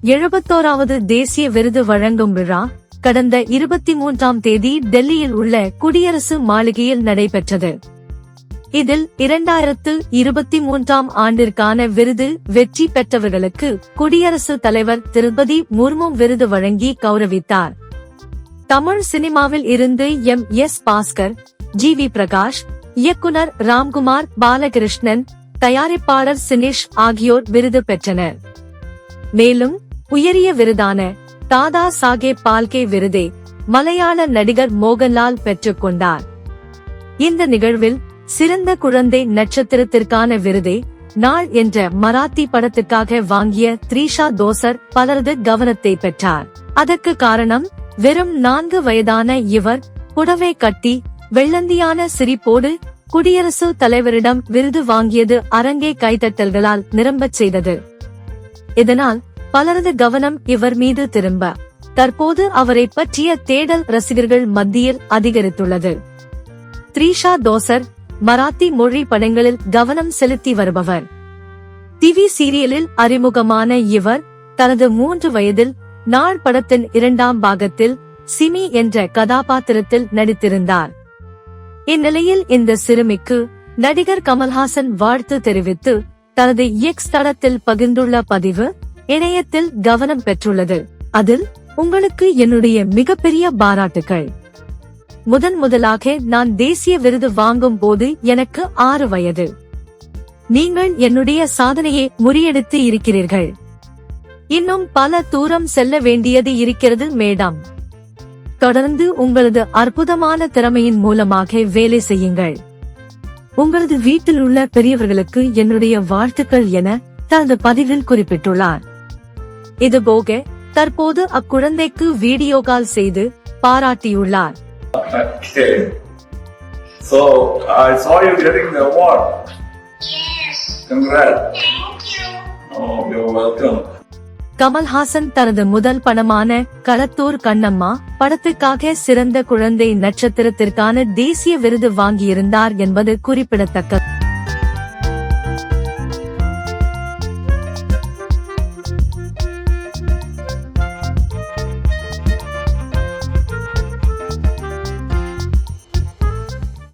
71வது தேசிய விருது வழங்கும் விழா கடந்த 23ஆம் தேதி டெல்லியில் உள்ள குடியரசு மாளிகையில் நடைபெற்றது. இதில் 2023ஆம் ஆண்டிற்கான விருது வெற்றி பெற்றவர்களுக்கு குடியரசுத் தலைவர் திரௌபதி முர்மு விருது வழங்கி கௌரவித்தார். தமிழ் சினிமாவில் இருந்து எம்.எஸ். பாஸ்கர், ஜி.வி. பிரகாஷ், இயக்குனர் ராம்குமார் பாலகிருஷ்ணன், தயாரிப்பாளர் சினிஷ் ஆகியோர் விருது பெற்றனர். மேலும் உயரிய விருதான தாதா சாகேப் பால்கே விருதை மலையாள நடிகர் மோகன்லால் பெற்றுக் கொண்டார். இந்த நிகழ்வில் சிறந்த குழந்தை நட்சத்திரத்திற்கான விருதை நாள் என்ற மராத்தி படத்திற்காக வாங்கிய த்ரீஷா தோசர் பலரது கவனத்தை பெற்றார். அதற்கு காரணம், வெறும் 4 வயதான இவர் புடவை கட்டி வெள்ளந்தியான சிரிப்போடு குடியரசு தலைவரிடம் விருது வாங்கியது அரங்கை கைதட்டல்களால் நிரம்பச் செய்தது. இதனால் பலரது கவனம் இவர் மீது திரும்ப, தற்போது அவரை பற்றிய தேடல் ரசிகர்கள் மத்தியில் அதிகரித்துள்ளது. த்ரீஷா தோசர் மராத்தி மொழி படங்களில் கவனம் செலுத்தி வருபவர். டிவி சீரியலில் அறிமுகமான இவர் தனது 3 வயதில் நாள் படத்தின் 2ஆம் பாகத்தில் சிமி என்ற கதாபாத்திரத்தில் நடித்திருந்தார். இந்நிலையில் இந்த சிறுமிக்கு நடிகர் கமல்ஹாசன் வாழ்த்து தெரிவித்து தனது எக்ஸ் தளத்தில் பகிர்ந்துள்ள பதிவு இணையத்தில் கவனம் பெற்றுள்ளது. அதில், உங்களுக்கு என்னுடைய மிகப்பெரிய பாராட்டுகள். முதலாக நான் தேசிய விருது வாங்கும் போது எனக்கு 6 வயது. நீங்கள் என்னுடைய சாதனையை முறியடித்து இருக்கிறீர்கள். இன்னும் பல தூரம் செல்ல வேண்டியது இருக்கிறது மேடம். தொடர்ந்து உங்களது அற்புதமான திறமையின் மூலமாக வேலை செய்யுங்கள். உங்களது வீட்டில் உள்ள பெரியவர்களுக்கு என்னுடைய வாழ்த்துக்கள் என தனது பதிவில் குறிப்பிட்டுள்ளார். இதுபோக தற்போது அக்குழந்தைக்கு வீடியோ கால் செய்து பாராட்டியுள்ளார். Okay. So, I saw you getting the award. Yes. Congrats. Thank you. Oh, you're welcome. Kamal Haasan தனது முதல் படமான களத்தூர் கண்ணம்மா படத்துக்காக சிறந்த குழந்தை நட்சத்திரத்திற்கான தேசிய விருது வாங்கியிருந்தார் என்பது குறிப்பிடத்தக்கது.